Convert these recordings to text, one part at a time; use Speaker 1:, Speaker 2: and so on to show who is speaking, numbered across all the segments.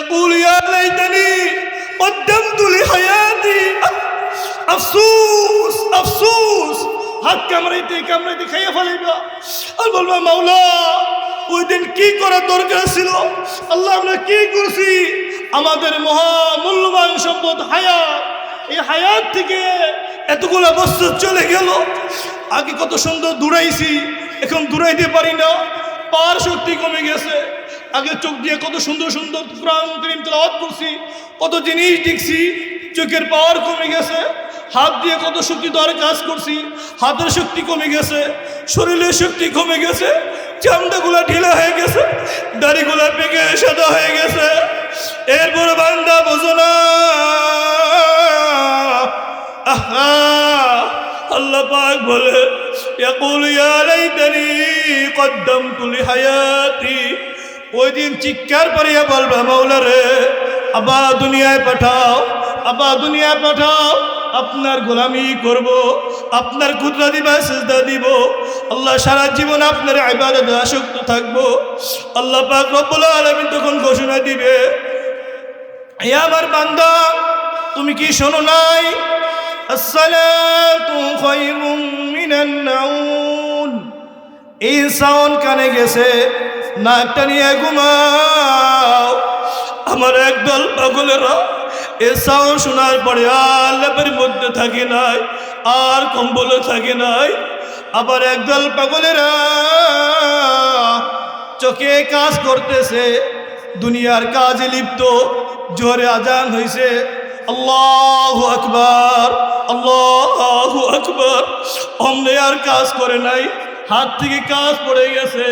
Speaker 1: يقول يا ليتني قدمت لحياتي আফসোস আফসোস হাত কামড়াইতে কামড়াইতে খাইয়া ফেলাইবা আর বলবা মাওলা ওই দিন কি করার দরকার ছিল আল্লাহ আমরা কি করছি আমাদের মহা মূল্যবান সম্পদ হায়াত এই হায়াত থেকে এতগুলো বছর চলে গেল আগে কত সুন্দর দৌড়াইছি এখন দৌড়াইতে পারি না পাওয়ার শক্তি কমে গেছে আগে চোখ দিয়ে কত সুন্দর সুন্দর কোরআন কারীম তেলাওয়াত করছি কত জিনিস দেখছি চোখের পাওয়ার কমে গেছে হাত দিয়ে কত শক্তি দ্বারা কাজ করছি হাতের শক্তি কমে গেছে শরীরের শক্তি কমে গেছে চামড়াগুলা ঢিলা হয়ে গেছে দাড়িগুলা পেকে সাদা হয়ে গেছে এরপর বান্দা বোঝো না আহা আল্লাহ পাক বলে ইয়াকুল ইয়া লাইতানি কদ্দামতু লিহায়াতি ওই দিন চিৎকার করিয়া বলবে মাওলা রে আবার দুনিয়ায় পাঠাও আবার দুনিয়ায় পাঠাও আপনার গোলামি করব আপনার কুদরতি বা সিজদা দিব আল্লাহ সারা জীবন আপনার ইবাদতে আসক্ত থাকব আল্লাহ পাক রব্বুল আলামিন তখন ঘোষণা দিবে হে আমার বান্দা তুমি কি শোনো নাই আসসালাতু খায়রুম মিনান নাউম এই সাউন্ড কানে গেছে নাকটা নিয়ে ঘুমাও আমার একদল পাগলেরা এ সাউন্ড শোনার পরে আর লেপের মধ্যে থাকে নাই আর কম্বলে থাকে নাই আবার একদল পাগলেরা চোখে কাজ করতেছে দুনিয়ার কাজে লিপ্ত জোরে আজান হয়েছে আল্লাহু আকবার আল্লাহু আকবার অমনে আর কাজ করে নাই হাত থেকে কাজ পড়ে গেছে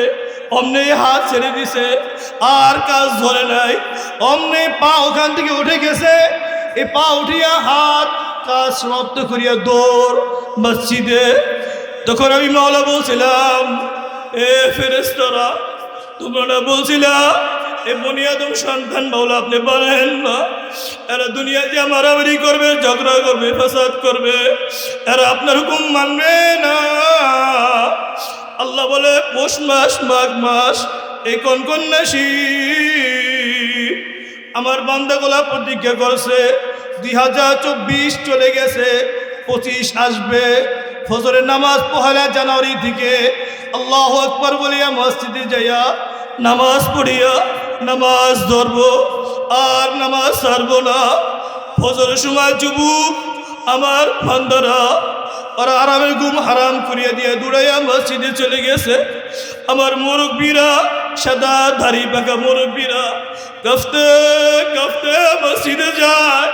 Speaker 1: অমনে হাত ছেড়ে দিছে আর কাজ ধরে নাই অমনে পা ওখান থেকে উঠে গেছে এই পা উঠিয়া হাত কাজ সমাপ্ত করিয়া দৌড় মসজিদে তখন আমি মাওলা বলছিলাম এ ফেরেশতারা তোমরা বলছিলা এ বনি আদম সন্তান মাওলা আপনি বলেন না এরা দুনিয়াতে মারামারি করবে ঝগড়া করবে ফাসাদ করবে এরা আপনার হুকুম মানবে না আল্লাহ বলে পৌষ মাস মাঘ মাস এই কনকন মাসি আমার বান্দাগুলা প্রতিজ্ঞা করছে 2024 চলে গেছে 25 আসবে ফজরের নামাজ পহেলা জানুয়ারি থেকে আল্লাহু আকবার বলিয়া মসজিদে যাইয়া নামাজ পড়িয়া নামাজ ধরবো আর নামাজ ছাড়বো না ফজরের সময় যুবক আমার বান্দারা ওরা আরামের ঘুম হারাম করিয়া দিয়ে দৌড়াইয়া মসজিদে চলে গেছে আমার মুরব্বীরা সাদা ধারি পাকা মুরব্বীরা কাফতে কাফতে মসজিদে যায়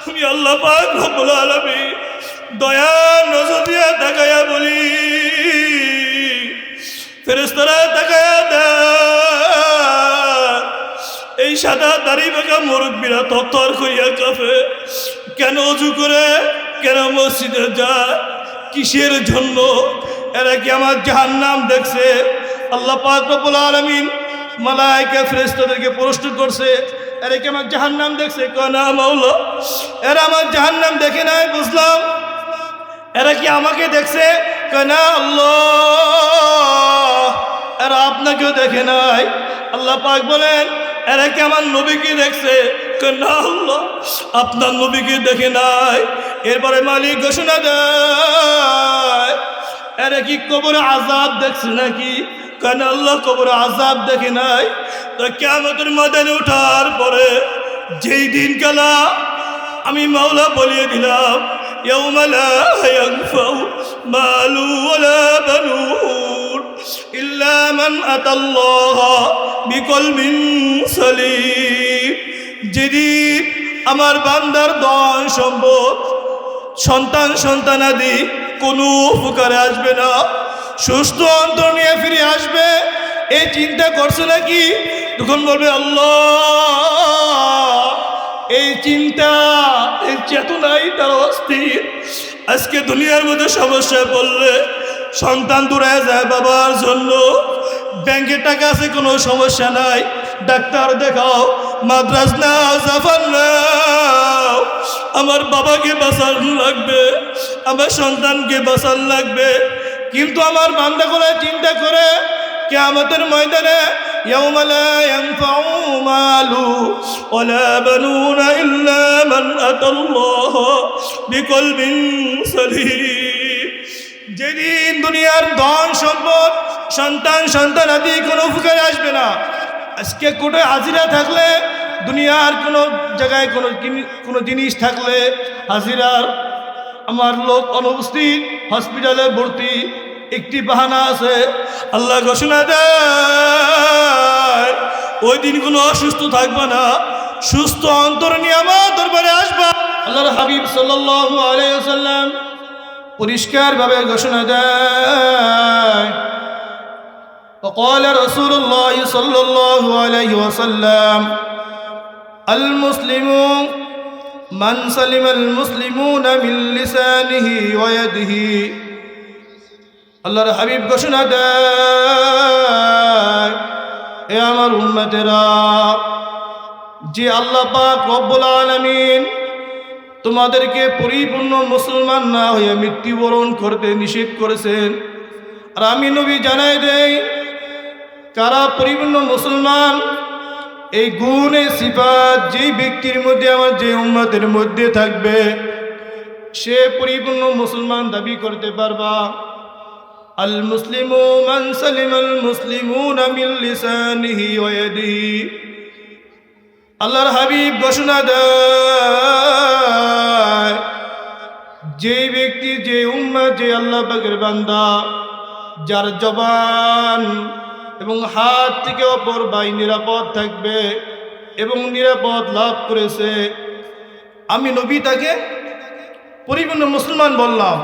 Speaker 1: আমি আল্লাহ পাক রব্বুল আলামিন দয়া নজর দিয়া তাকায়া বলি ফেরেশতারা তাকায়া দেয় এই সাদা দাড়ি পাকা মুরব্বীরা তরতর করিয়া কাঁপে কেন ওযু করে কেন মসজিদে যায় কিসের জন্য এরা কি আমার জাহান্নাম দেখছে আল্লাহ পাক রব্বুল আলামিন মালায়েকা ফেরেশতাদেরকে প্রশ্ন করছে এরা কি আমার জাহান্নাম দেখছে কয় না মাওলা এরা আমার জাহান্নাম দেখে নাই বুঝলাম এরা কি আমাকে দেখছে কয় না আল্লাহ এরা আপনাকেও দেখে নাই আল্লাহ পাক বলেন এরা কি আমার নবীকে দেখছে কয় না আল্লাহ আপনার নবীকে দেখে নাই এরপরে মালিক ঘোষণা দেয় এরা কি কবরে আযাব দেখছে নাকি কেন আল্লাহ কবরে আযাব দেখে নাই তো কিয়ামতের ময়দানে ওঠার পরে যেই দিন কালা আমি মাওলা বলিয়ে দিলাম ইয়াউমা লা ইয়ানফাউ মালু ওয়ালা বানুন ইল্লা মান আতাল্লাহা বিকলবিন সালিম যেদিন আমার বান্দার ধন সম্পদ সন্তান সন্তানাদি কোনো উপকারে আসবে না সুস্থ অন্তর নিয়ে ফিরে আসবে এই চিন্তা করছে নাকি তখন বলবে আল্লাহ এই চিন্তা এই চেতনাই তার অস্থির আজকে দুনিয়ার মধ্যে সমস্যায় পড়লে সন্তান দূরে যায় বাবার জন্য ব্যাংকে টাকা আছে কোনো সমস্যা নাই ডাক্তার দেখাও মাদ্রাস নাও জাফর নাও আমার বাবাকে বাঁচানো লাগবে আমার সন্তানকে বাঁচানো লাগবে কিন্তু আমার বান্দাগুলো চিন্তা করে কিয়ামতের ময়দানে يوم لا ينفع مال ولا بنون إلا من أتى الله بقلب سليم যেদিন দুনিয়ার ধন সম্পদ সন্তান আদি কোনো উপকারে আসবে না। আজকে কোটে হাজিরা থাকলে দুনিয়ার কোনো জায়গায় কোনো জিনিস থাকলে হাজিরার আমার লোক অনুপস্থিত, হসপিটালে ভর্তি, একটি বাহানা আছে, আল্লাহ ঘোষণা দেয় ওই দিন কোনো অসুস্থ থাকবে না, সুস্থ অন্তর নিয়ে আমার দরবারে আসবা। আল্লাহর হাবিব সাল্লাল্লাহু আলাইহি ওয়াসাল্লাম পরিষ্কারভাবে ঘোষণা দেয় وقال رسول الله صلى الله عليه وسلم المسلم من سلم المسلمون من لسانه ويده আল্লাহর হাবিব ঘোষণা দেয় এ আমার উম্মতেরা, যে আল্লাহ পাক রব্বুল আলামিন তোমাদেরকে পরিপূর্ণ মুসলমান না হয়ে মৃত্যুবরণ করতে নিষেধ করেছেন, আর আমি নবী জানাই দেই কারা পরিপূর্ণ মুসলমান। এই গুণে সিফাত যেই ব্যক্তির মধ্যে আমার যে উম্মতের মধ্যে থাকবে সে পরিপূর্ণ মুসলমান দাবি করতে পারবা। আল মুসলিমু মান সালিমাল মুসলিমুনা মিন লিসানিহি ওয়া ইয়াদিহি। আল্লাহর হাবিব ঘোষণা দেয় যেই ব্যক্তি, যে উম্মত, যে আল্লাহ পাকের বান্দা, যার জবান এবং হাত থেকে অপর বাই নিরাপদ থাকবে এবং নিরাপদ লাভ করেছে, আমি নবী তাকে পরিপূর্ণ মুসলমান বললাম।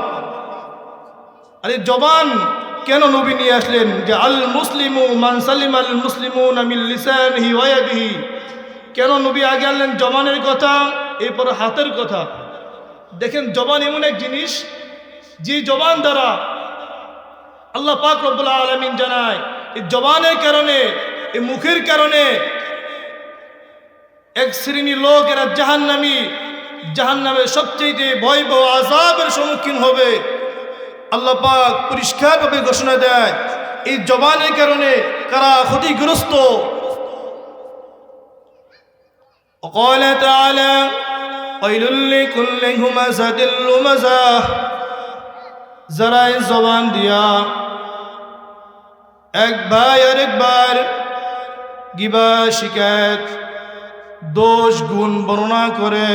Speaker 1: আরে জবান কেন নবী নিয়ে আসলেন? যে আল মুসলিমু মান সালিম আল মুসলিমুনা মিন লিসানিহি ওয়া ইয়াদিহি। কেন নবী আগে আনলেন জবানের কথা, এরপর হাতের কথা? দেখেন, জবান এমন এক জিনিস যে জবান দ্বারা আল্লাহ পাক রব্বুল আলামিন জানায় এই জবানের কারণে, এই মুখের কারণে এক শ্রেণীর লোক এরা জাহান্নামের সবচেয়ে ভয়াবহ আযাবের সম্মুখীন হবে। আল্লাহ পাক পরিষ্কারভাবে ঘোষণা দেয় এই জবানের কারণে কারা ক্ষতিগ্রস্ত। وقال تعالى ويل لكل همزة لمزة। যারা এই জবান দিয়া এক ভাই আরেকবার গিবা, শিকায়ত, দোষ গুণ বর্ণনা করে,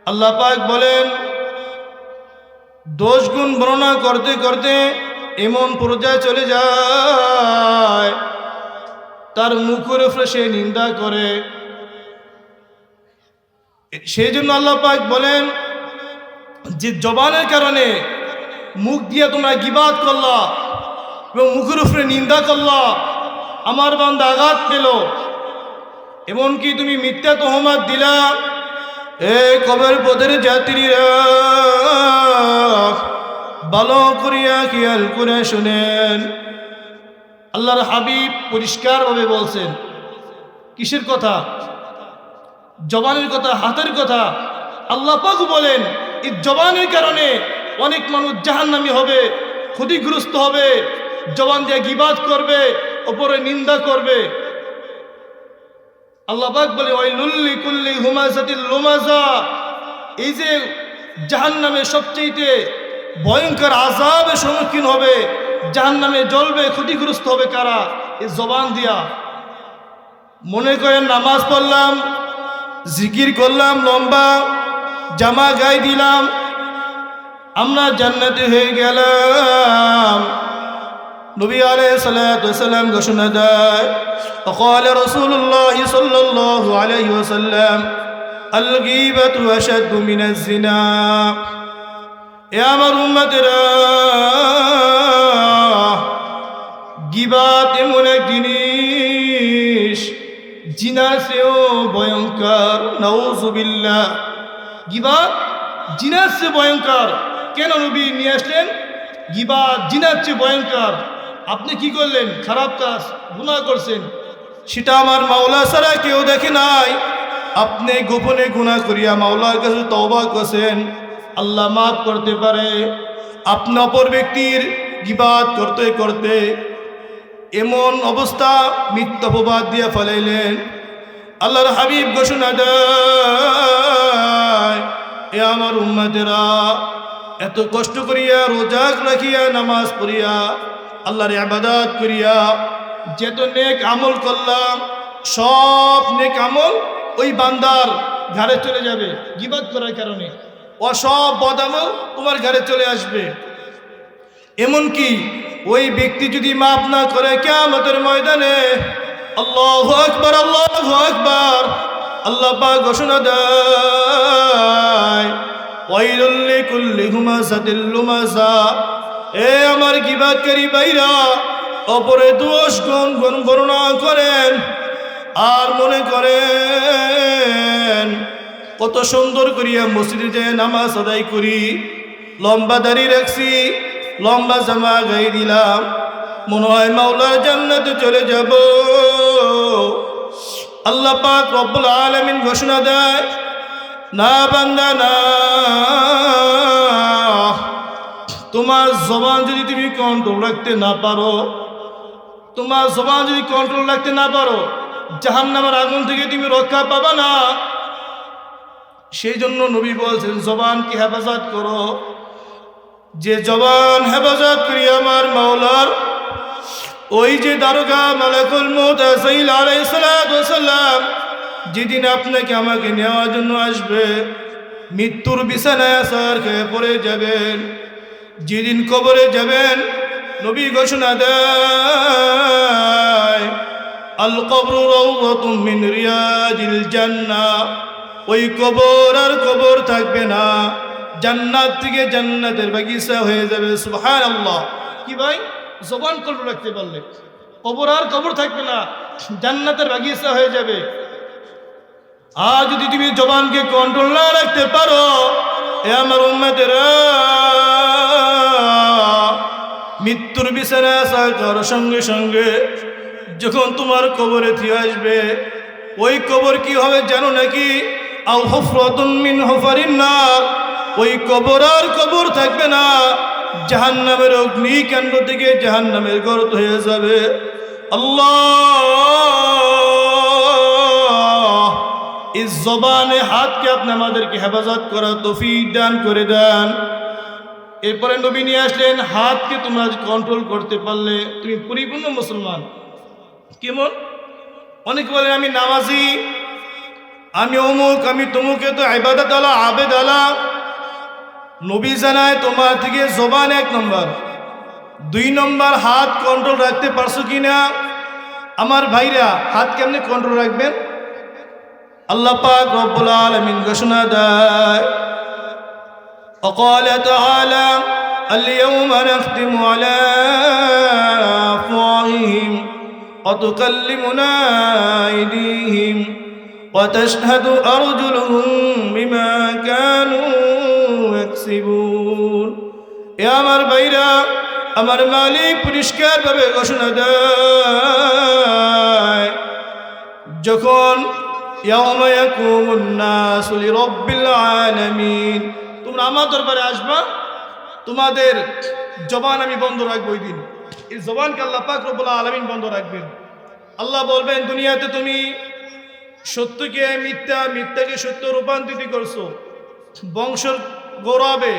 Speaker 1: আল্লাহ পাক বলেন দোষ গুণ বর্ণনা করতে করতে এমন পর্যায়ে চলে যায় তার মুখের উপরে সে নিন্দা করে। সেই জন্য আল্লাহ পাক বলেন যে জবানের কারণে মুখ দিয়ে তোমরা গিবাত করলা এবং মুখের উপরে নিন্দা করলা, আমার বান্দা আঘাত পেল, এমনকি তুমি মিথ্যা তহমত দিলা। এ কবর পথের যাত্রীরা ভালো করিয়া খেয়াল করে শুনেন, আল্লাহর হাবিব পরিষ্কারভাবে বলছেন কিসের কথা? জবানের কথা, হাতের কথা। আল্লাহ পাক বলেন এই জবানের কারণে অনেক মানুষ জাহান্নামী হবে, ক্ষতিগ্রস্ত হবে, জবান দিয়ে গীবাত করবে, ওপরে নিন্দা করবে। আল্লাহ পাক বলে ওয়াইলুল লিকুল্লি হুমাযাতিল লুমাযা। এই যে জাহান্নামে সবচেয়ে ভয়ঙ্কর আযাবের সম্মুখীন হবে, জাহান্নামে জ্বলবে, ক্ষতিগ্রস্ত হবে কারা? এই জবান দিয়া। মনে করেন নামাজ পড়লাম, জিকির করলাম, লম্বা জামা গায়ে দিলাম, আমরা জান্নাতি হয়ে গেলাম। নবী আলাইহিস সালাতু ওয়াস সালাম ঘোষণা দেয় وقال رسول الله صلى الله عليه وسلم الغيبة أشد من الزنا। এ আমার উম্মতেরা, গীবাত এমন এক জিনিস জিনার চেয়েও ভয়ঙ্কর। নাউযুবিল্লাহ। গীবাত জিনার চেয়ে ভয়ঙ্কর। কেন নবী নিয়ে আসলেন? গীবাত জিনার চেয়ে ভয়ঙ্কর। আপনি কি করলেন? খারাপ কাজ, গুনাহ করছেন, সেটা আমার মাওলা ছাড়া কেউ দেখে নাই। আপনি গোপনে গুনাহ করিয়া মাওলার কাছে তওবা করছেন, আল্লাহ মাফ করতে পারে। আপনি অপর ব্যক্তির গীবাত করতে করতে এমন অবস্থা মিথ্যা অপবাদ দিয়ে ফেলাইলেন। আল্লাহর হাবিব ঘোষণা দেয়, এ আমার উম্মতেরা, এত কষ্ট করিয়া রোজা রাখিয়া নামাজ পড়িয়া আল্লাহর ইবাদত করিয়া যত নেক আমল করলাম, সব নেক আমল ওই বান্দার ঘরে চলে যাবে গীবত করার কারণে। ও সব বদ আমল তোমার ঘরে চলে আসবে। এমনকি ওই ব্যক্তি যদি মাফ না করে কিয়ামতের ময়দানে, আল্লাহু আকবার, আল্লাহু আকবার, আল্লাহ পাক ঘোষণা দেয়, ওয়াইলুল লিকুল্লি হুমাযাতিল লুমাযা, এ আমার গীবতকারী ভাইরা, অপরে দোষ গণনা করেন আর মনে করেন কত সুন্দর করিয়া মসজিদে যেয়ে নামাজ আদায় করি, লম্বা দাড়ি রাখছি, লম্বা জামা গায়ে দিলাম, মনে হয় মাওলার জান্নাতে চলে যাব। আল্লাহ পাক রব্বুল আলামিন ঘোষণা দেয়, না বান্দা না, তোমার জবান যদি তুমি কন্ট্রোল রাখতে না পারো, তোমার জবান যদি কন্ট্রোল রাখতে না পারো, জাহান্নামের আগুন থেকে তুমি রক্ষা পাবা না। সেই জন্য নবী বলছেন, জবানকে হেফাজত করো। যে জবান হেফাজত করি আমার মাওলার ওই যে দারোগা মালাকুল মউত আসাইল আলাইহিস সালাতু ওয়াস সালাম যেদিন আপনাকে আমাকে নেওয়ার জন্য আসবে, মৃত্যুর বিছানায় আসার খেয়ে পড়ে যাবেন, যেদিন কবরে যাবেন, নবী ঘোষণা দেয়, আল কবরু রাউযাতুম মিন রিয়াজিল জান্নাহ, ওই কবর আর কবর থাকবে না, জান্নাত থেকে জান্নাতের বাগিচা হয়ে যাবে। সুবহানাল্লাহ। কি ভাই, জবান কন্ট্রোল রাখতে পারলে কবর আর কবর থাকবে না, জান্নাতের বাগিচা হয়ে যাবে। আর যদি তুমি জবানকে কন্ট্রোল না রাখতে পারো, এ আমার উম্মতেরা, মৃত্যুর বিছানায় আসার সঙ্গে সঙ্গে যখন তোমার কবরে ফিরে আসবে, ওই কবর কি হবে জানো নাকি? আও হুফরাতুন মিন হুফারিন নার, ওই কবর আর কবর থাকবে না, জাহান্নামের অগ্নি কেন্দ্র থেকে জাহান্নামের গর্ত হয়ে যাবে। আল্লাহ ইস জবানে হাতকে আপনি আমাদেরকে হেফাজত করা তৌফিক দান করে দেন। এরপরে নবী নিয়ে আসলেন, হাতকে তোমরা কন্ট্রোল করতে পারলে তুমি পরিপূর্ণ মুসলমান। কেমন? অনেকে বলেন আমি নামাজি, আমি অমুক, আমি তমুকে, তো ইবাদত আলা আবেদ আলা। নবী জানায় তোমার থেকে জবান 1 নম্বর, 2 নম্বর হাত কন্ট্রোল রাখতে পারছো কিনা। আমার ভাইরা, হাত কেমনে কন্ট্রোল রাখবেন? আল্লাহ পাক রব্বুল আলামিন ঘোষণা দেয়, وقال تعالى اليوم نختم على أفواههم وتكلمنا أيديهم وتشهد أرجلهم بما كانوا يكسبون। এ আমার ভাইরা, আমার মালিক পরিষ্কারভাবে ঘোষণা দেয়, যখন ইয়াউমা ইয়াকুমুন নাসু লিরাব্বিল আলামিন, তোমরা আমার দরবারে আসবা, তোমাদের জবান আমি বন্ধ রাখবো। ওই দিন এই জবানকে আল্লাহ পাক রব্বুল আলামিন বন্ধ রাখবেন। আল্লাহ বলবেন, দুনিয়াতে তুমি সত্যকে মিথ্যা, মিথ্যাকে সত্য রূপান্তরিত করছো, বংশের গৌরবে,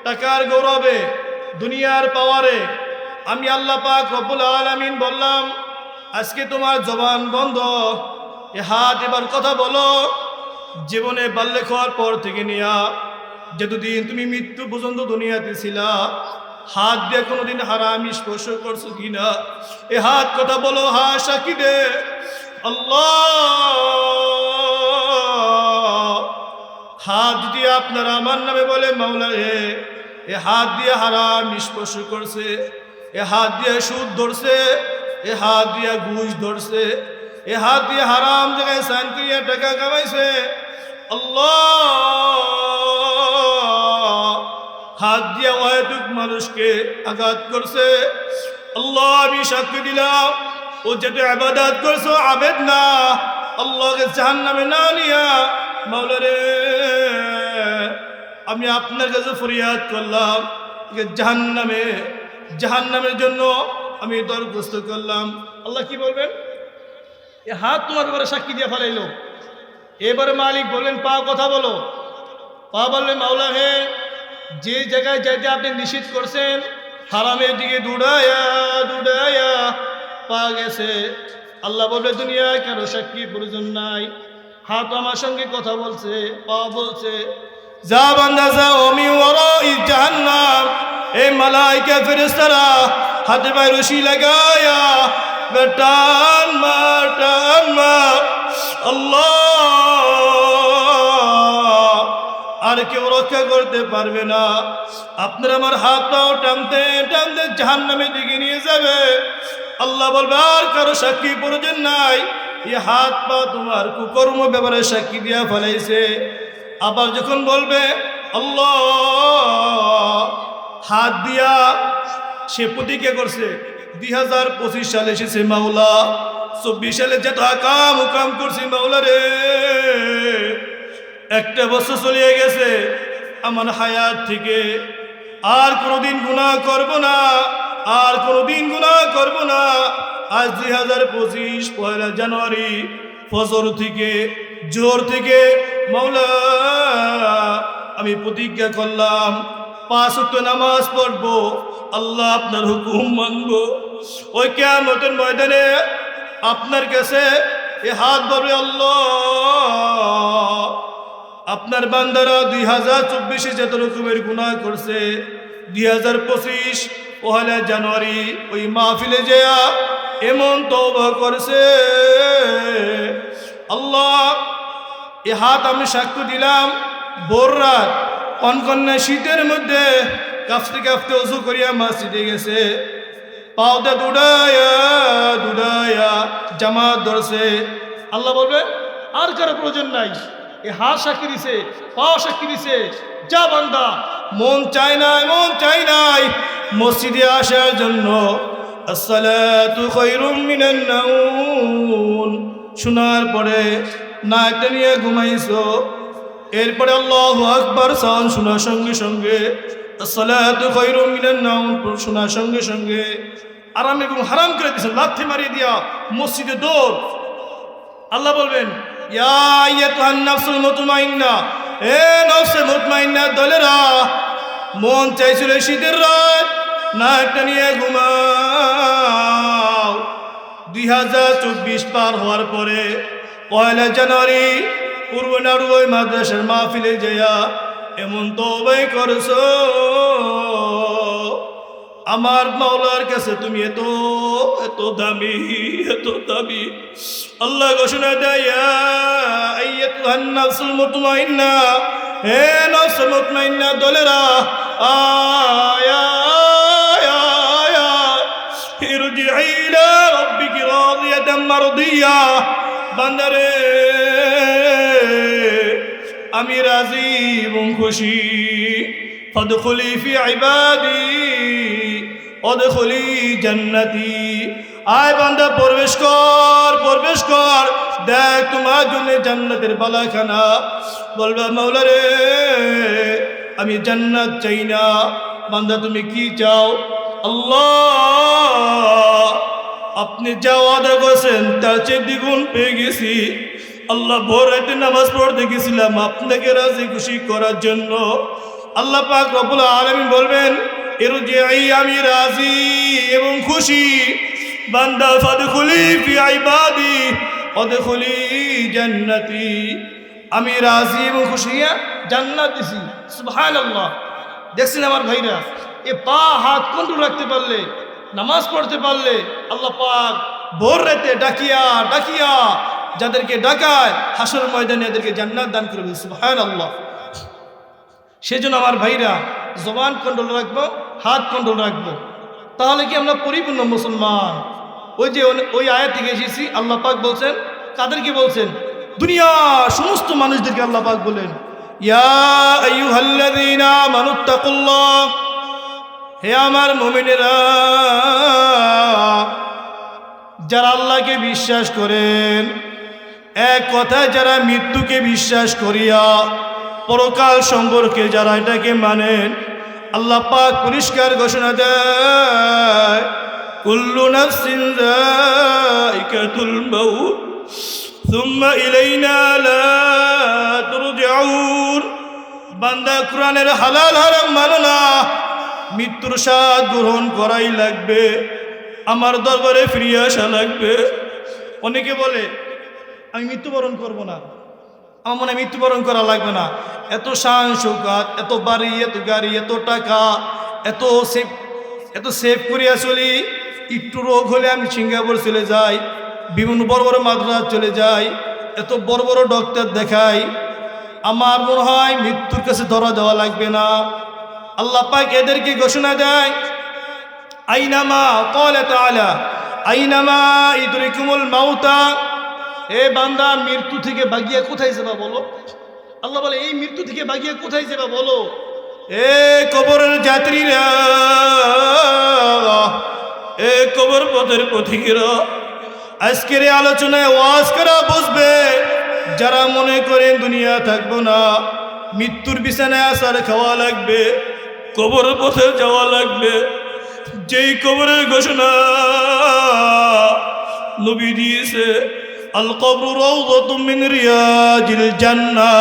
Speaker 1: টাকার গৌরবে, দুনিয়ার পাওয়ারে। আমি আল্লাহ পাক রব্বুল আলামিন বললাম, আজকে তোমার জবান বন্ধ। এ হাত এবার কথা বলো। জীবনে বাল্যক হওয়ার পর থেকে নিয়া যতদিন তুমি মৃত্যু পর্যন্ত দুনিয়াতে ছিলা, হাত দিয়ে কোনোদিন হারাম স্পর্শ করছো কিনা? এ হাত কথা বলো, হ্যাঁ সাক্ষী দে। আল্লাহ হাত যদি আপনারা আমার নামে বলে, মাওলা এ হাত দিয়ে হারাম স্পর্শ করছে, এ হাত দিয়ে সুদ ধরছে, এ হাত দিয়ে ঘুষ ধরছে, এ হাত দিয়ে হারাম জায়গায় সাইন করিয়া টাকা কামাইছে। আল্লাহ হাত দিয়ে অহেতুক মানুষকে আঘাত করছে। আল্লাহ আমি সাক্ষী দিলাম, ও যেটা ইবাদত করছো আবেদ না, আল্লাহকে জাহান্নামে না নিয়া, মাওলা রে আমি আপনার কাছে ফরিয়াদ করলাম, জাহান্নামের জন্য আমি দরখাস্ত করলাম। আল্লাহ কি বলবেন? এ হাত তোমার ব্যাপারে সাক্ষী দিয়ে ফেলাইলো। এবারে মালিক বললেন পা কথা বলো। পা বললেন মাওলা হে, যে জায়গায় যাইতে আপনি নিষেধ করছেন হারামের দিকে দুড়ায়া দুড়ায়া পা গেছে। আল্লাহ বলবে দুনিয়ায় কারো সাক্ষী প্রয়োজন নাই। হাত আমার সঙ্গে কথা বলছে, পা বলছে যা বান্দা যাও আমি ওয়ারাই জাহান্নাম। এই মালাইকা ফেরেশতারা হাতে পায়ে রশি লাগায়া টান মার টান মার। আল্লাহ আর কেউ রক্ষা করতে পারবে না। আপনার আমার হাত পাও টানতে টানতে জাহান্নামের দিকে নিয়ে যাবে। আল্লাহ বলবে আর কারো সাক্ষী প্রয়োজন নাই। এই হাত পা তোমার কুকর্ম ব্যাপারে সাক্ষী দিয়া ফেলাইছে। আবার যখন বলবে আল্লাহ, হাত দিয়া সে প্রতিজ্ঞা করছে 2025 সালে এসেছে মাওলা, 24 সালে যত কাম কাম করছি মাওলা রে, একটা বছর চলিয়ে গেছে আমার হায়াত থেকে, আর কোনোদিন গুনাহ করব না, আর কোনোদিন গুনাহ করব না। আজ 2025 পয়লা জানুয়ারি ফজর থেকে জোহর থেকে মাওলা আমি প্রতিজ্ঞা করলাম 5 ওয়াক্ত নামাজ পড়ব, আল্লাহ আপনার হুকুম মানব। ওই কিয়ামতের ময়দানে আপনার কাছে এ হাত ধরে আল্লাহ আপনার বান্দারা 2024 যত রকমের গুনাহ করছে 2025 পয়লা জানুয়ারি ওই মাহফিলে যেয়া এমন তওবা করছে। আল্লাহ এ হাত আমি সাক্ষ্য দিলাম ভোর রাত কনকন্যা শীতের মধ্যে কাঁপতে কাঁপতে ওযু করিয়া মসজিদে গেছে, পাওতে দুড়ায়া দুড়ায়া জামাত ধরছে। আল্লাহ বলবে আর কারো প্রয়োজন নাই। এ হাত সাক্ষী দিছে, পা সাক্ষী দিছে, যা বান্দা মন চায় নাই, মন চায় নাই মসজিদে আসার জন্য। আসসালাতু খায়রুম মিনান নাউম শোনার পরে নাকটা নিয়ে ঘুমাইছো, এরপরে আল্লাহু আকবার সাউন্ড শোনার সঙ্গে সঙ্গে আসসালাতু খায়রুম মিনান নাউম শোনার সঙ্গে সঙ্গে আরামে ঘুম হারাম করে দিয়েছেন, লাথি মারিয়ে দিয়া মসজিদে দৌড়। আল্লাহ বলবেন ইয়া আইয়াতুহান নাফসুল মুতমাইন্না, এ নফসে মুতমাইন্না দলেরা, মন চাইছিল শীতের রাত নাকটা নিয়ে ঘুমাও। 2024 পার হওয়ার পরে পয়লা জানুয়ারি পূর্ব নাড়ুই মাদ্রাসার মাহফিলে যাইয়া এমন তওবা করছো, আমার মাওলার কাছে তুমি এত এত দামি, এত দামি। আল্লাহ ঘোষণা দেয় ইয়া আইয়াতুহান নাফসুল মুতমাইন্না, হে নফস মুতমাইন্না দলেরা, আয়া ইরজিই ইলা রাব্বিকি রাদিয়াতাম মারদিয়া। বান্দারে আমি রাজি এবং খুশি, ফাদখুলি ফি ইবাদি ওয়াদখুলি জান্নাতি। আয় বান্দা প্রবেশ কর, প্রবেশ কর, দেখ তোমার জন্য জান্নাতের বালাখানা। বলবা মাওলা রে আমি জান্নাত চাই না। বান্দা তুমি কি চাও? আল্লাহ আপনি যা ওয়াদা করেছেন তার চেয়ে দ্বিগুণ পেয়ে গেছি। আল্লাহ ভোর রাতে নামাজ পড়তে গেছিলাম আপনাকে রাজি খুশি করার জন্য। আল্লাহ পাক রব্বুল আলামিন বলবেন ইরজিই, আমি রাজি এবং খুশি। বান্দা ফাদখুলি ফি ইবাদি ওয়াদখুলি জান্নাতি, আমি রাজি এবং খুশি জান্নাত দিছি। সুবহানাল্লাহ। দেখছেন আমার ভাইরা, এ পা হাত কন্ট্রোল রাখতে পারলে, নামাজ পড়তে পারলে আল্লাহ পাক ভোর রাতে ডাকিয়া ডাকিয়া যাদেরকে ডাকায় হাসর ময়দানে এদেরকে জান্নাত দান করবে। সুবহানাল্লাহ। সেজন্য আমার ভাইরা জবান কন্ট্রোল রাখবো, হাত কন্ট্রোল রাখবো, তাহলে কি আমরা পরিপূর্ণ মুসলমান। ওই যে ওই আয়াত থেকে এসেছি, আল্লাহ পাক বলছেন কাদেরকে বলছেন? দুনিয়া সমস্ত মানুষদেরকে আল্লাহ পাক বলেন ইয়া আইয়ুহাল্লাযীনা আমানুত্তাকুল্লাহ, হে আমার মুমিনেরা, যারা আল্লাহকে বিশ্বাস করেন, এক কথায় যারা মৃত্যুকে বিশ্বাস করিয়া পরকাল সম্পর্কে যারা এটাকে মানেন, আল্লাহ পাক পরিষ্কার ঘোষণা দেয় কুল্লু নাফসিন যায়িকাতুল মাউত সুম্মা ইলাইনা লা তুরজাউন। বান্দা কোরআনের হালাল হারাম মানো না, মৃত্যুর স্বাদ গ্রহণ করাই লাগবে, আমার দরবারে ফিরে আসা লাগবে। অনেকে বলে আমি মৃত্যুবরণ করব না, আমার মনে হয় মৃত্যুবরণ করা লাগবে না, এত শান শৌকাত, এত বাড়ি, এত গাড়ি, এত টাকা, এত সেভ করিয়া চলি, একটু রোগ হলে আমি সিঙ্গাপুর চলে যাই, বিভিন্ন বড় বড় মাদ্রাজ চলে যাই, এত বড় বড় ডক্টর দেখাই, আমার মনে হয় মৃত্যুর কাছে ধরা দেওয়া লাগবে না। আল্লাহ পাক এদেরকে ঘোষণা দেয়, আইনামা ক্বালা তাআলা আইনামা ইদরিকুমুল মাউতা। এ বান্দা, মৃত্যু থেকে বাগিয়ে কোথায় যাবা বলো? আল্লাহ বলে এই মৃত্যু থেকে বাগিয়ে কোথায় যাবা বলো? এ কবরের যাত্রীরা, এ কবর পথের পথিকেরা, আজকের এই আলোচনায় ওয়াজ করা বুঝবে যারা মনে করেন দুনিয়া থাকবো না, মৃত্যুর বিছানায় আসার খাওয়া লাগবে, কবর পথে যাওয়া লাগবে। যেই কবরের ঘোষণা নবী দিয়েছে, আল কবরু রাউযাতুম মিন রিয়াজিল জান্নাহ,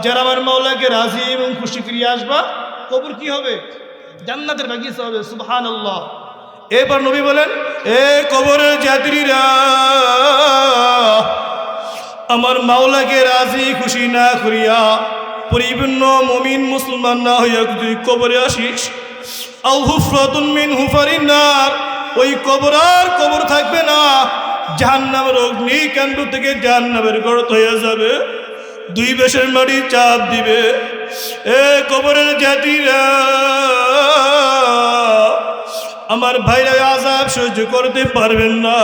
Speaker 1: যারা আমার মাওলাকে রাজি এবং খুশি করিয়ে আসবা, কবর কি হবে? জান্নাতের বাগিচা হবে। সুবহানাল্লাহ। এবার নবী বলেন, এ কবরের যাত্রীরা, আমার মাওলাকে রাজি খুশি না করিয়া, পরিপূর্ণ মুমিন মুসলমান না হইয়া তুই কবরে আসিস, আও হুফরাতুন মিন হুফারিন নার, ওই কবর আর কবর থাকবে না, জাহান্নামের অগ্নিকাণ্ড থেকে জাহান্নামের গর্ত হয়ে যাবে, দুই বেশের মাটি চাপ দিবে। এ কবরের জাতিরা, আমার ভাইরা আযাব সহ্য করতে পারবেন না,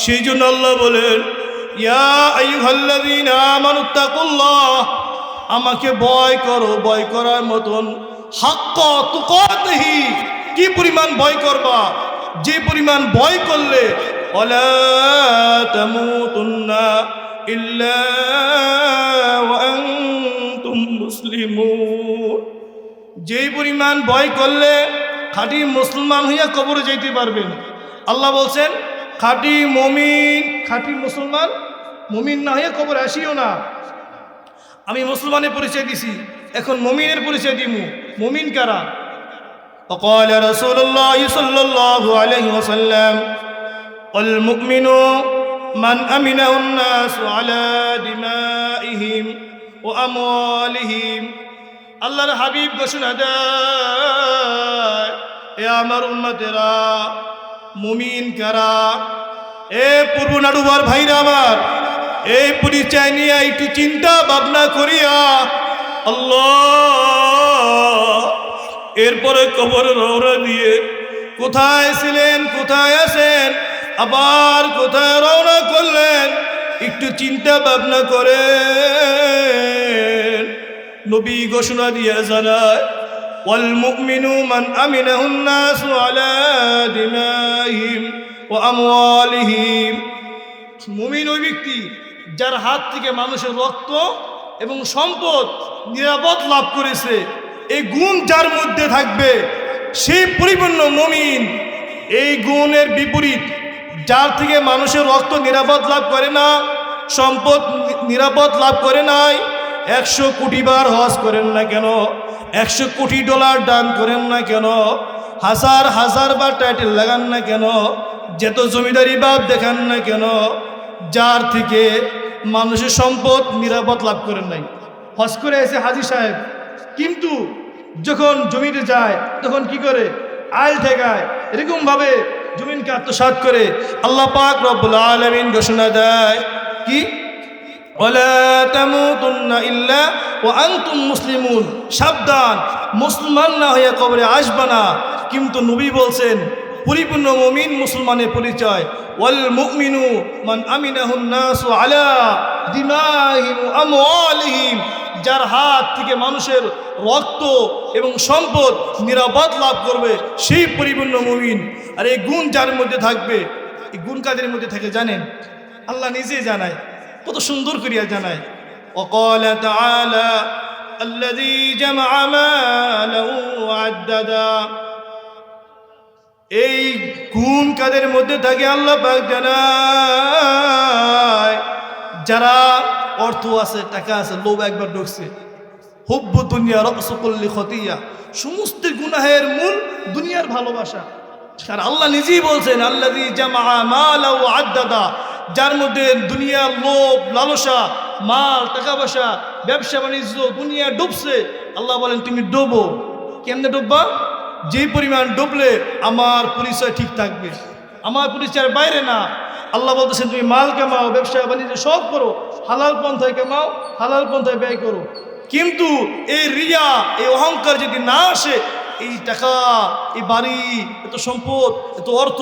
Speaker 1: সেই জন্য আল্লাহ বলেন, ইয়া আইয়ুহাল্লাযীনা আমানুত্তাকুল্লাহ, আমাকে ভয় করো, ভয় করার মতন হাক্কা তুকাতিহি, কি পরিমাণ ভয় করবা, যে পরিমাণ ভয় করলে ওয়ালা তামুতুন্না ইল্লা ওয়া আনতুম মুসলিমুন, যে পরিমাণ ভয় করলে খাঁটি মুসলমান হইয়া কবরে যাইতে পারবেন। আল্লাহ বলছেন, খাঁটি মুমিন, খাঁটি মুসলমান, মুমিন না হইয়া কবরে আসিও না। আমি মুসলমানের পরিচয় দিছি, এখন মুমিনের পরিচয় দিমু। মুমিন কারা? وقال رسول الله صلى الله عليه وسلم المؤمن من أمنه الناس على دمائهم وأموالهم। আল্লাহর হাবিব ঘোষণা দেয়, এ আমার উম্মতেরা, মুমিন কারা? এ পূর্ব নাডুবার ভাইরা আমার, এই পরিচয় নিয়ে একটু চিন্তা ভাবনা করিয়া আল্লাহ এরপরে কবর রওনা দিয়ে কোথায় ছিলেন, কোথায় আছেন, আবার কোথায় রওনা করলেন, একটু চিন্তা ভাবনা করেন। নবী ঘোষণা দিয়ে জানায়, ওয়াল মুমিনু মান আমিনাহুন নাসু আলা দিমাইহিম ওয়া আমওয়ালিহিম। মুমিন ওই ব্যক্তি যার হাত থেকে মানুষের রক্ত এবং সম্পদ নিরাপদ লাভ করেছে। এই গুণ যার মধ্যে থাকবে সেই পরিপূর্ণ মুমিন। এই গুণের বিপরীত, যার থেকে মানুষের রক্ত নিরাপদ লাভ করে না, সম্পদ নিরাপদ লাভ করে নাই, 100 কোটি বার হজ করেন না কেন, 100 কোটি ডলার দান করেন না কেন, হাজার হাজার বার টাইটেল লাগান না কেন, যত জমিদারি বাপ দেখান না কেন, যার থেকে মানুষের সম্পদ নিরাপদ লাভ করেন নাই। হজ করে এসে হাজী সাহেব, কিন্তু যখন জমিতে যায় তখন কি করে? আইল ঠেকায়, এরকম ভাবে জমিনকে আত্মসাৎ করে। আল্লাহ পাক রব্বুল আলামিন ঘোষণা দেয় কি? ওয়ালা তামুতুন্না ইল্লা ওয়া আনতুম মুসলিমুন। সাবধান, মুসলমান না হয়ে কবরে আসবা না। কিন্তু নবী বলছেন পরিপূর্ণ মুমিন মুসলমানের পরিচয়, ওয়াল মুমিনু মান আমিনাহুন নাসু আলা দিমাহিম ওয়া আমওয়ালিহিম, যার হাত থেকে মানুষের রক্ত এবং সম্পদ নিরাপদ লাভ করবে সেই পরিপূর্ণ মুমিন। আর এই গুণ যার মধ্যে থাকবে, এই গুণ কাদের মধ্যে থাকে জানেন? আল্লাহ নিজেই জানায়, কত সুন্দর করিয়া জানায়। وقال تعالى الذي جمع مالا وعددا। এই গুণ কাদের মধ্যে থাকে আল্লাহ পাক জানায়, যারা অর্থ আছে, টাকা আছে, লোভ একবার ঢুকছে। হুব্বু দুনিয়া রাসু কুল্লি খতিয়া, সমস্ত গুনাহের মূল দুনিয়ার ভালোবাসা। আর আল্লাহ নিজেই বলছেন আল্লাযী জামা মালা ওয়া আদ্দাদা, যার মধ্যে দুনিয়ার লোভ লালসা, মাল টাকা পয়সা, ব্যবসা বাণিজ্য, দুনিয়া ডুবছে। আল্লাহ বলেন তুমি ডুবো। কেমনে ডুববা? যেই পরিমাণ ডুবলে আমার পরিচয় ঠিক থাকবে, আমার পরিচয়ের বাইরে না। আল্লাহ বলতেছেন তুমি মাল কামাও, ব্যবসা বাণিজ্য সব করো, হালাল পন্থায় কামাও, হালাল পন্থায় ব্যয় করো। কিন্তু এই রিয়া, এই অহংকার যদি না আসে, এই টাকা, এই বাড়ি, এত সম্পদ, এত অর্থ,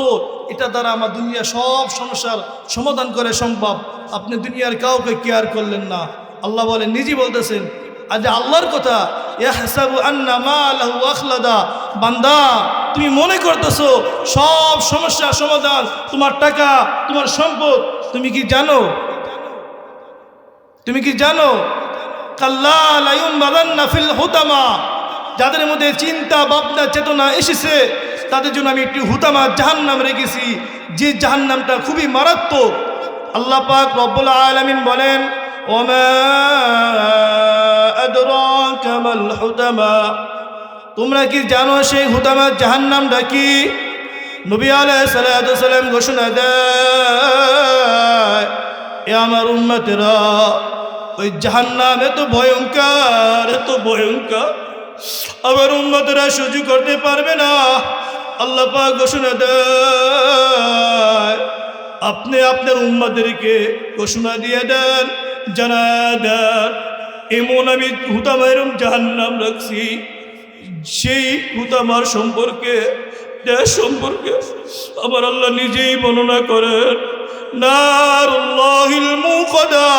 Speaker 1: এটা দ্বারা আমার দুনিয়া সব সমস্যার সমাধান করে সম্ভব। আপনি দুনিয়ার কাউকে কেয়ার করলেন না। আল্লাহ বলেন, নিজেই বলতেছেন, আজ আল্লাহর কথা, ইয়াহসাবু আন্না মালাহু আখলাদা, বান্দা তুমি মনে করতেছো সব সমস্যার সমাধান তোমার টাকা, তোমার সম্পদ। তুমি কি জানো? তুমি কি জানো? কাল্লা লা ইউনবাযান্না ফিল হুতামা, যাদের মধ্যে চিন্তা ভাবনা চেতনা এসেছে তাদের জন্য আমি একটি হুতামা জাহান্নাম রেখেছি, যে জাহান্নামটা খুবই মারাত্মক। আল্লাহ পাক রব্বুল আলামিন বলেন, ওমা আদরাকা মাল হুতামা, তোমরা কি জানো সেই হুতামা জাহান্নামটা কি? নবী আলাইহিস সালাতু ওয়াস সালাম ঘোষণা দেয়, এ আমার উম্মতেরা, ওই জাহান্নাম এত ভয়ঙ্কর, এত ভয়ঙ্কর, আবার উম্মতেরা সহ্য করতে পারবে না। আল্লাহ পাক ঘোষণা দেয়, আপনি আপনার উম্মতদেরকে ঘোষণা দিয়ে দেন, জানা দেন, এমন আমি হুতামার জাহান্নাম রাখছি, সেই হুতামার সম্পর্কে, দেশ সম্পর্কে আমার আল্লাহ নিজেই বর্ণনা করেন, নারুল্লাহিল মুকাদা,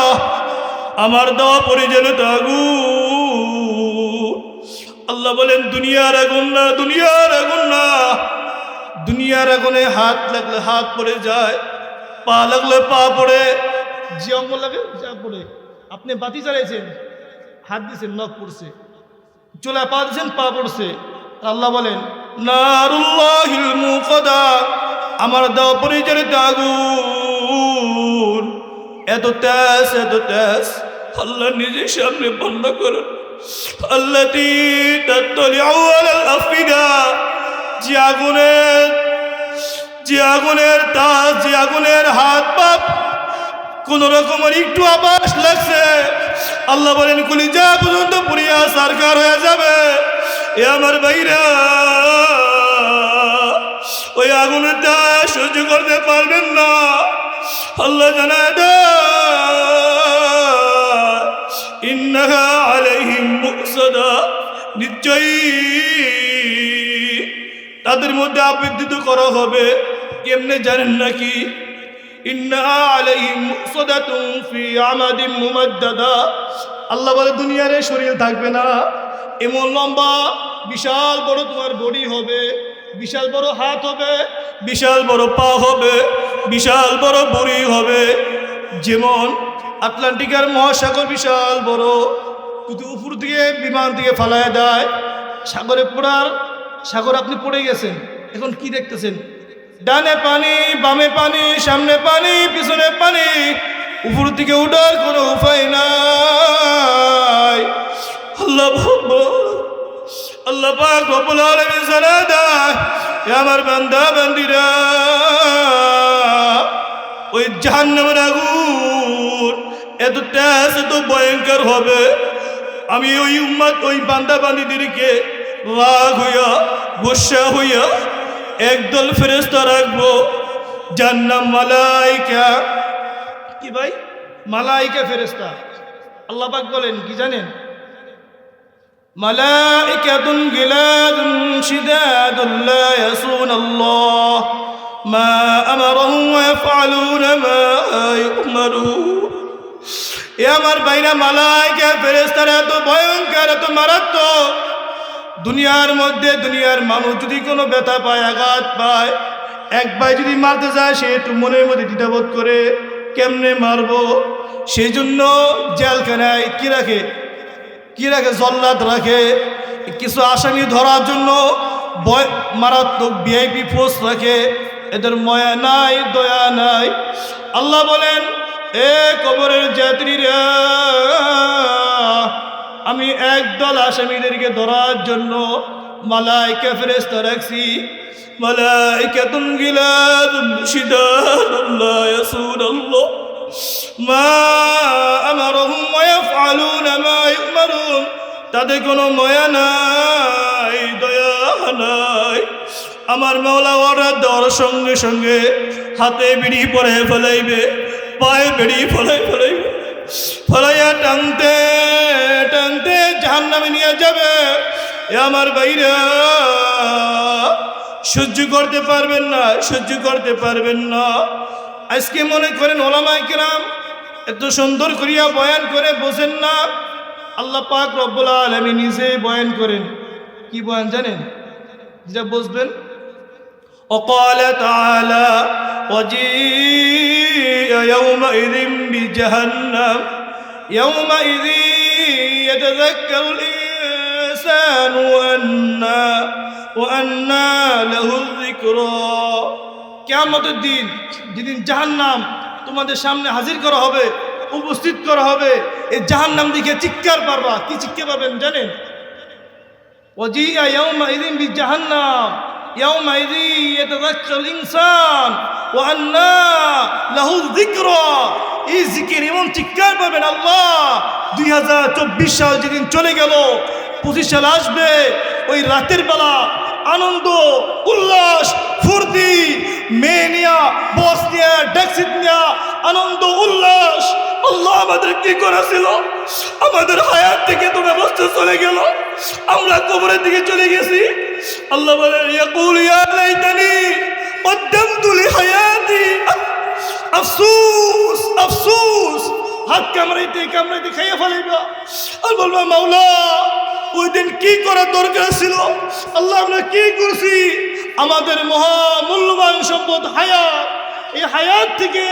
Speaker 1: আমার দেওয়া পরিচালিত আগুন। আল্লাহ বলেন, দুনিয়ার আগুন না, দুনিয়ার আগুন না। দুনিয়ার আগুনে হাত লাগলে হাত পড়ে যায়, পা লাগলে পা পড়ে, যে অঙ্গ লাগে যা পড়ে। আপনি বাতি চালাইছেন, হাত দিয়েছেন, নখ পড়ছে, চুলা পা দিয়েছেন, পা পড়ছে। আল্লাহ বলেন, নারুল্লাহিল মুকাদা, আমার দেওয়া পরিচালিত আগুন। এত তেজ, এত তেজ, আল্লাহ নিজের সামনে বর্ণনা করেন, আল্লাতী তাত্তালিউ আলাল আফিদা, যে আগুনের তাজ, যে আগুনের হাত পাপ কোন রকমের একটু আবাস লাগছে, আল্লাহ বলেন কলিজা পর্যন্ত পুরিয়া সরকার হয়ে যাবে। এ আমার ভাইরা, ওই আগুনের তাজ সহ্য করতে পারবেন না। আল্লাহ জানায় দেয়, ইন্নাহা আলাইহিম মুকসাদা, নিশ্চয়ই তাদের মধ্যে আবৃত্তিত করা হবে। কেমনে জানেন নাকি? ইন্নাহা আলাইহিম মুকসাদাতুন ফি আমাদিন মুমাদ্দাদা, আল্লাহ বলে দুনিয়ার শরীর থাকবে না, এমন লম্বা বিশাল বড় তোমার বডি হবে, বিশাল বড় হাত হবে, বিশাল বড় পা হবে, বিশাল বড় বড়ি হবে। যেমন আটলান্টিকের মহাসাগর বিশাল বড়, কিন্তু উপর দিয়ে বিমান থেকে ফালায় দেয়, সাগরে পড়ার, সাগর আপনি পড়ে গেছেন, এখন কি দেখতেছেন? ডানে পানি, বামে পানি, সামনে পানি, পিছনে পানি, উপর থেকে উঠার কোনো উপায় নাই। আল্লাহ পাক রব্বুল আলামিন জানায় দেয়, আমার বান্দা বান্দিরা, ওই জাহান্নামের আগুন এত তেজ, এত ভয়ঙ্কর হবে। আমি ওই উম্মত, ওই বান্দা বান্দিদেরকে রাগ হইয়া, গুসা হইয়া একদল ফেরেশতা রাখবো, যার নাম মালাইকা। কি ভাই? মালাইকা ফেরেশতা। আল্লাহ পাক বলেন কি জানেন? মালাইকাতুন গিলাদুন শিদাদুন লা ইয়াসুনাল্লাহ মা আমারহুম ওয়া ইয়াফআলুনা মা ইউমারুন। এ আমার ভাইরা, মালাইকা ফেরেশতারা এত ভয়ঙ্কর, এত মারাত্মক। দুনিয়ার মধ্যে দুনিয়ার মানুষ যদি কোনো ব্যথা পায়, আঘাত পায়, এক ভাই যদি মারতে যায়, সে একটু মনের মধ্যে দ্বিধাবোধ করে কেমনে মারবো। সেই জন্য জেলখানায় কি রাখে? জল্লাদ রাখে। কিছু আসামি ধরার জন্য মারাত্মক ভিআইপি পোস্ট রাখে, এদের মায়া নাই, দয়া নাই। আল্লাহ বলেন, এ কবরের যাত্রীরা, আমি একদল আসামীদেরকে ধরার জন্য মালায়েকা ফেরেশতা রাখছি। মালায়েকাতুন গিলাদুন শিদাদুন লা ইয়াসুনাল্লাহ মা আমারহুম ওয়া ইয়াফআলুনা মা ইউমারুন। তাদের কোনো মায়া নাই, দয়া নাই। আমার মাওলা অর্ডার দেওয়ার সঙ্গে সঙ্গে হাতে বিড়ি পরে ফেলাইবে, পায়ে বেড়ি ফলাইবে, ফলাইয়া টানতে টানতে জাহান্নামে নিয়ে যাবে। এ আমার ভাইরা, সহ্য করতে পারবেন না, সহ্য করতে পারবেন না। আজকে মনে করেন ওলামায়ে কেরাম এত সুন্দর করিয়া বয়ান করে বোঝেন না। আল্লাহ পাক রব্বুল আলামিন নিজে বয়ান করেন। কি বয়ান জানেন? যেটা বুঝবেন, وقال تعالى وجيء يومئذ بجهنم يومئذ يتذكر الإنسان وأنى له الذكرى। কিয়ামতের দিন, যেদিন জাহান্নাম তোমাদের সামনে হাজির করা হবে, উপস্থিত করা হবে, এই জাহান্নাম দিকে চিৎকার পারবা। কি চিৎকার পারবেন জানেন? ওয়াজিআ ইয়াউমাইযিন বিজাহান্নাম ইয়াউমাইযি ইয়াতাযাক্কারুল ইনসান ওয়া আন্না লাহু যিকরা। এই জিকির এমন চিৎকার পাবেন, আল্লাহ 2024 সাল যেদিন চলে গেল, 25 সাল আসবে, ওই রাতের বেলা আনন্দ উল্লাস ফুর্তি, মেয়ে নিয়া, বস নিয়া, ডেক্সিট নিয়া, আনন্দ উল্লাস। আল্লাহ আমাদের কি করেছিল? আমাদের হায়াত থেকে তো ব্যবস্থা চলে গেল, আমরা কবরের দিকে চলে গেছি। আল্লাহ বলেন, ইয়াকুল ইয়া লাইতানি কদ্দামতু লিহায়াতি, আফসোস আফসোস, হাত কামড়াইতে কামড়াইতে খাইয়া ফেলাইবা। আর বলবা, মাওলা ওই দিন কি করার দরকার ছিল? আল্লাহ আমরা কি করছি? আমাদের মহামূল্যবান সম্পদ হায়াত, এই হায়াত থেকে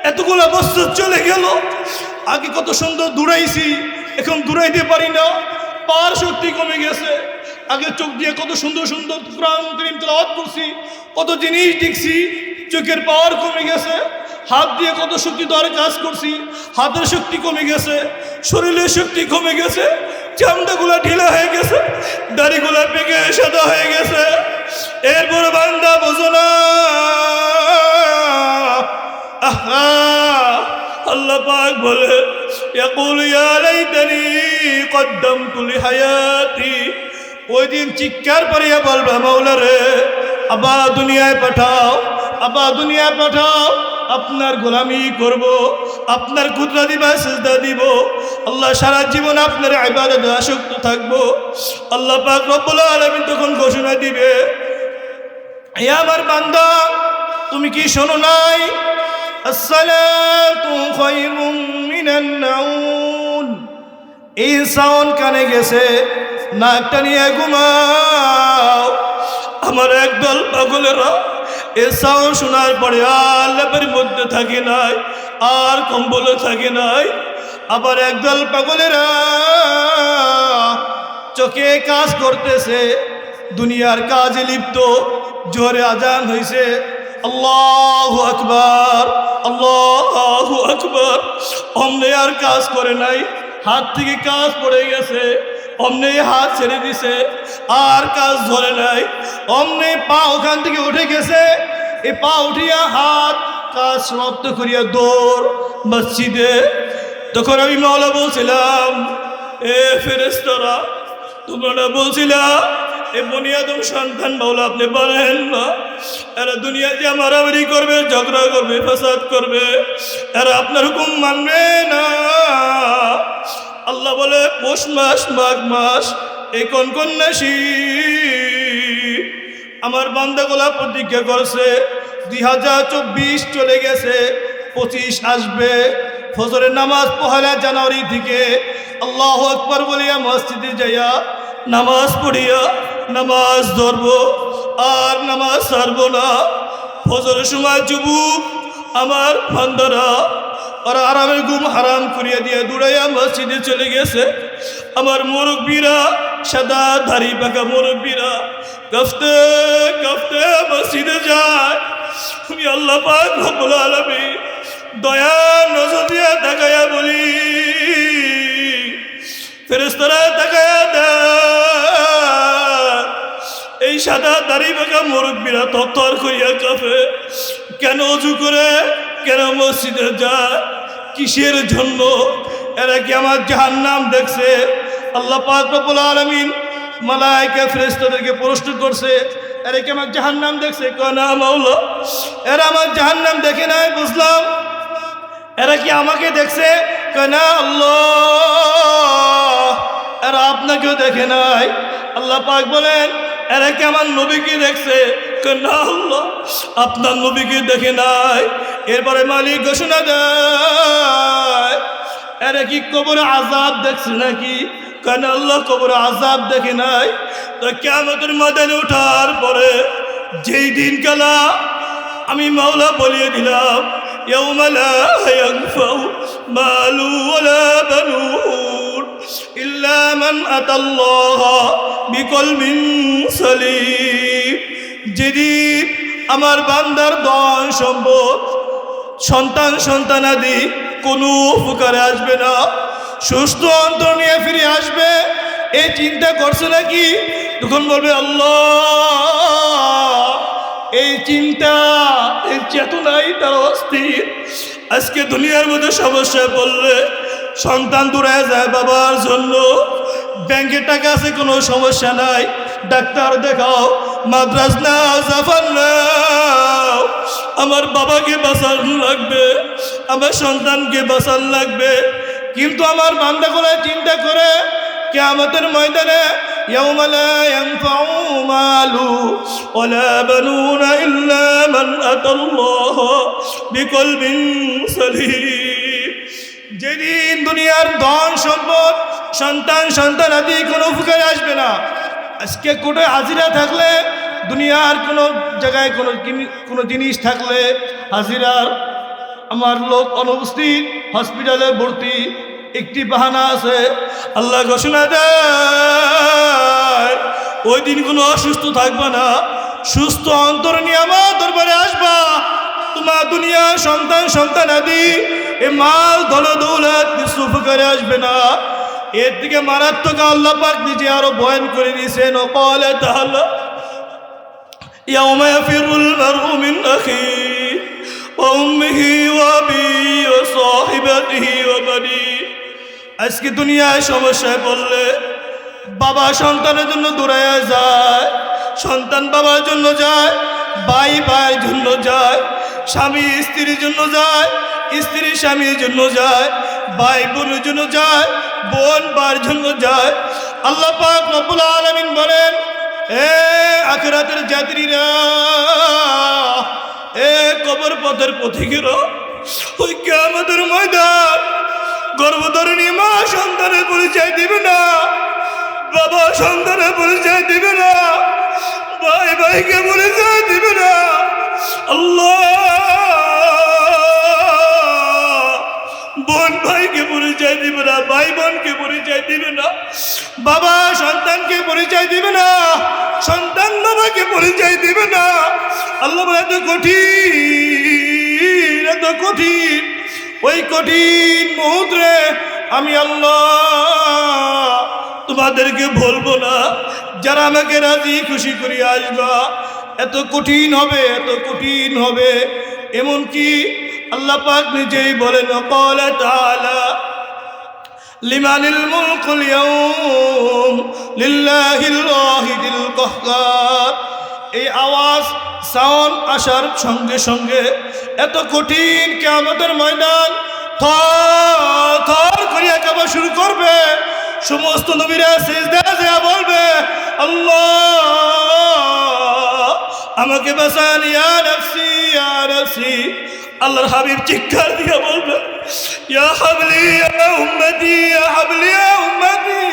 Speaker 1: এতগুলো বছর চলে গেল। আগে কত সুন্দর দৌড়াইছি, এখন দৌড়াইতে পারি না, পাওয়ার শক্তি কমে গেছে। আগে চোখ দিয়ে কত সুন্দর সুন্দর কোরআন কারীম তেলাওয়াত করছি, কত জিনিস দেখছি, চোখের পাওয়ার কমে গেছে। হাত দিয়ে কত শক্তি ধরে কাজ করছি, হাতের শক্তি কমে গেছে, শরীরের শক্তি কমে গেছে, চামড়াগুলা ঢিলা হয়ে গেছে, দাড়িগুলা পেকে সাদা হয়ে গেছে। এরপর বান্দা বোঝো না, আল্লাহ পাক বলে, ইয়াকুল ইয়া লাইতানি কদ্দামতু লিহায়াতি। ওই দিন চিৎকার করিয়া বলবে, মাওলা রে, আবার দুনিয়ায় পাঠাও, আবার দুনিয়ায় পাঠাও, আপনার গোলামি করব, আপনার কুদরত দিবা, সিজদা দিব। আল্লাহ সারা জীবন আপনার ইবাদতে আসক্ত থাকবো। আল্লাহ পাক রব্বুল আলামিন তখন ঘোষণা দিবে, হে আমার বান্দা, তুমি কি শোনো নাই? আসসালাতু খায়রুম মিনান নাউম। এই সাউন্ড কানে গেছে, নাকটা নিয়ে ঘুমাও। আমার একদল পাগলেরা এ সাউন্ড শোনার পরে আর লেপের মধ্যে থাকে নাই, আর কম্বলে থাকে নাই। আবার একদল পাগলেরা চোখে কাজ করতেছে, দুনিয়ার কাজে লিপ্ত। জোরে আজান হয়েছে, আল্লাহু আকবার, আল্লাহু আকবার। অমনে আর কাজ করে নাই, হাত থেকে কাজ পড়ে গেছে, অমনে হাত ছেড়ে দিছে, আর কাজ ধরে নাই। অমনে পা ওখান থেকে উঠে গেছে, এ পা উঠিয়া হাত কাজ সমাপ্ত করিয়া দৌড় মসজিদে। তখন আমি মাওলা বলছিলাম, এ ফেরেশতারা, তোমরা বলছিলা এ বনি আদম সন্তান মাওলা আপনি বলেন না, এরা দুনিয়াতে মারামারি করবে, ঝগড়া করবে, ফাসাদ করবে, এরা আপনার হুকুম মানবে না। আল্লাহ বলে, পৌষ মাস, মাঘ মাস, এই কোন মাসি আমার বান্দাগুলা প্রতিজ্ঞা করছে, 2024 চলে গেছে, 25 আসবে। ফজরের নামাজ 1 জানুয়ারি থেকে আল্লাহু আকবার বলিয়া মসজিদে যাইয়া নামাজ পড়িয়া নামাজ ধরবো, আর নামাজ ছাড়বো না। ফজরের সময় যুবক আমার বান্দারা ওরা আরামের ঘুম হারাম করিয়া দিয়ে দৌড়াইয়া মসজিদে চলে গেছে। আমার মুরব্বীরা, সাদা দাড়ি পাকা মুরব্বীরা কাঁপতে কাঁপতে মসজিদে যায়। আমি আল্লাহ পাক রব্বুল আলামিন দয়ার নজর দিয়ে তাকায়া বলি, ফেরেশতারা তাকায়া দেয়, এই সাদা দাড়ি বাঁকা মুরব্বীরা তরতর করিয়া কাঁপে। কেন অজু করে, কেন মসজিদে যায়, কিসের জন্য? এরা কি আমার জাহান্নাম দেখছে? আল্লাহ পাক রব্বুল আলামিন মালায়েকা ফেরেশতাদেরকে প্রশ্ন করছে, এরা কি আমার জাহান্নাম দেখছে? কয় না মাওলা, এরা আমার জাহান্নাম দেখে নাই। বুঝলাম, এরা কি আমাকে দেখছে? কয় না আল্লাহ, এরা আপনাকেও দেখে নাই। আল্লাহ পাক বলেন, এরা কি আমার নবীকে দেখছে? কয় না আল্লাহ, আপনার নবীকে দেখে নাই। এরপরে মালিক ঘোষণা দেয়, এরা কি কবরে আযাব দেখছে নাকি? কেন আল্লাহ, কবরে আযাব দেখে নাই। তো কিয়ামতের ময়দানে ওঠার পরে যেই দিন কালা আমি মাওলা বলিয়ে দিলাম, ইয়াউমা লা ইয়ানফাউ মালু ওয়ালা বানুন ইল্লা মান আতাল্লাহা বিকলবিন সালিম। যেদিন আমার বান্দার ধন সম্পদ, সন্তান সন্তানাদি কোনো উপকারে আসবে না, সুস্থ অন্তর নিয়ে ফিরে আসবে, এই চিন্তা করছে নাকি? তখন বলবে আল্লাহ, এই চিন্তা, এই চেতনাই তার অস্থির। আজকে দুনিয়ার মধ্যে সমস্যায় পড়লে সন্তান দূরে যায় বাবার জন্য, ব্যাংকে টাকা আছে কোনো সমস্যা নাই, ডাক্তার দেখাও, মাদ্রাস নাও, জাফর নাও, আমার বাবাকে বাঁচান লাগবে, আমার সন্তানকে বাঁচান লাগবে। কিন্তু আমার বান্দাগুলো চিন্তা করে কিয়ামতের ময়দানে ইয়াউমা লা ইয়ানফাউ মালু ওয়ালা বানুনা ইল্লা মান আতাল্লাহা বিকলবিন সালিম। যেদিন দুনিয়ার ধন সম্পদ, সন্তান সন্তানাদি কোনো উপকারে আসবে না। আজকে কোটে হাজিরা থাকলে, দুনিয়ার কোনো জায়গায় কোনো জিনিস থাকলে হাজিরার আমার লোক অনুপস্থিত, হসপিটালে ভর্তি, একটি বাহানা আছে। আল্লাহ ঘোষণা দেয়, ওই দিন কোনো অসুস্থ থাকবে না, সুস্থ অন্তর নিয়ে আমার দরবারে আসবা। তোমার দুনিয়ার সন্তান সন্তানাদি এ মাল ধন দৌলত কিছু উপকারে আসবে না। এর থেকে মারাত্মক আল্লাহ পাক নিজে আরো বয়ান করে দিয়েছেন, ক্বালা তাআলা ইয়াউমা ইয়াফিরুল মারউ মিন আখিহি ওয়া উম্মিহি ওয়া আবিহি ওয়া সাহিবাতিহি ওয়া বানি। আজকে দুনিয়ায় সমস্যায় পড়লে বাবা সন্তানের জন্য দৌড়ায়া যায়, সন্তান বাবার জন্য যায়, ভাই ভাইয়ের জন্য যায়, স্বামী স্ত্রীর জন্য যায়, স্ত্রী স্বামীর জন্য যায়, ভাই বোনের জন্য যায়, বোন বার জন্য যায়। আল্লাহ পাক রব্বুল আলামিন বলেন, এ আখিরাতের যাত্রীরা, এ কবর পথের পথিকেরা, ওই কিয়ামতের ময়দান গর্ভধারিণী মা সন্তানের পরিচয় দিবে না, বাবা সন্তানের পরিচয় দিবে না, ভাই ভাইকে পরিচয় দিবে না। আল্লাহ, বোন ভাইকে পরিচয় দিবে না, ভাই বোনকে পরিচয় দিবে না, বাবা সন্তানকে পরিচয় দিবে না, সন্তান বাবাকে পরিচয় দিবে না। আল্লাহ বলে, এত কঠিন, এত কঠিন। ওই কঠিন মুহূর্তে আমি আল্লাহ তোমাদেরকে বলবো না, যারা আমাকে রাজি খুশি করে আসবা। এত কঠিন হবে, এত কঠিন হবে। এমনকি আল্লাহ পাক নিজেই বলেন, ক্বালা তাআলা লিমানিল মুলকুল ইয়াউম লিল্লাহিল ওয়াহিদিল কাহ্হার। এই আওয়াজ সাউন্ড আসার সঙ্গে সঙ্গে এত কঠিন কিয়ামতের ময়দান থর থর করিয়া কাঁপা শুরু করবে। সমস্ত নবীরা সিজদায় দিয়া বলবে, আল্লাহ আমাকে বাঁচান, ইয়া নাফসি ইয়া নাফসি। আল্লাহর হাবিব চিৎকার দিয়া বলবে, ইয়া হাবলি ইয়া উম্মতি, ইয়া হাবলি ইয়া উম্মতি।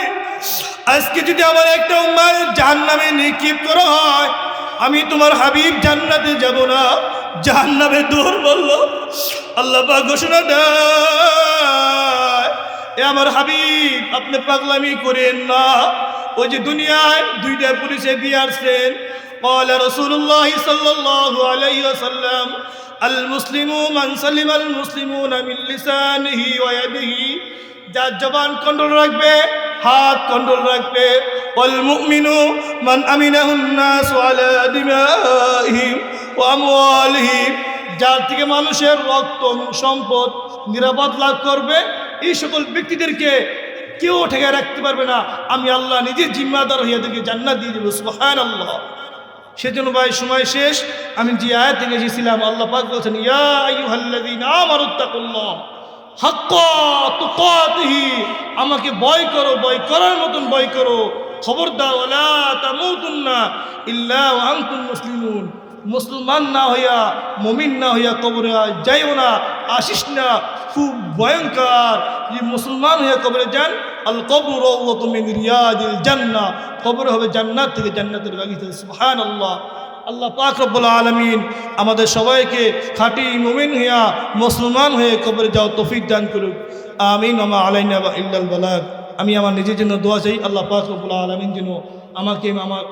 Speaker 1: আজকে যদি আমার একটা উম্মাহ জাহান্নামে নিক্ষেপ করা হয়, আমি তোমার হাবিব জান্নাতে যাব না, জাহান্নামে দৌড় বলল। আল্লাহ পাক ঘোষণা দেয়, এ আমার হাবিব, আপনি পাগলামি করেন না। ওই যে দুনিয়ায় দুইটা পরিচয় দিয়ে আসছেন। قال رسول الله صلى الله عليه وسلم المسلم من سلم المسلمون من لسانه ويده, যার জবান কন্ট্রোল রাখবে, হাত কন্ট্রোল রাখবে। والمؤمن من امنه الناس على دمائهم واموالهم, যার থেকে মানুষের রক্ত সম্পদ নিরাপদ লাভ করবে। এই সকল ব্যক্তিদেরকে কেউ ঠেকে রাখতে পারবে না। আমি আল্লাহ নিজে জিম্মাদার হইয়া থেকে জান্নাত দিয়ে দেব। সুবহানাল্লাহ। সেজন্য ভাই সময় শেষ, আমি যে আয়াত থেকে এসেছিলাম, আল্লাহ পাক বলছেন ইয়া আইয়ুহাল্লাযীনা আমানুত্তাকুল্লাহ হাক্কা তুকাতিহি, আমাকে ভয় করো, ভয় করার মতন ভয় করো। খবরদার ওয়ালা তামুতুন্না ইল্লা ওয়া আনতুম মুসলিমুন, মুসলমান না হইয়া, মুমিন না হইয়া কবরে যাইও না, আসিস না। খুব ভয়ঙ্কর যে মুসলমান হইয়া কবরে যান। আল কবর রাওযাতুম মিন রিয়াদিল জান্নাহ, কবর হবে জান্নাত থেকে জান্নাতের বাগিচা। সুবহানাল্লাহ। আল্লাহ পাক রব্বুল আলামিন আমাদের সবাইকে খাঁটি মুমিন হইয়া মুসলমান হয়ে কবরে যাওয়ার তৌফিক দান করুক। আমিন। ওয়া মা আলাইনা ইল্লাল বালাগ। আমি আমার নিজের জন্য দোয়া চাই, আল্লাহ পাক রব্বুল আলামিন যেন আমাকে আমার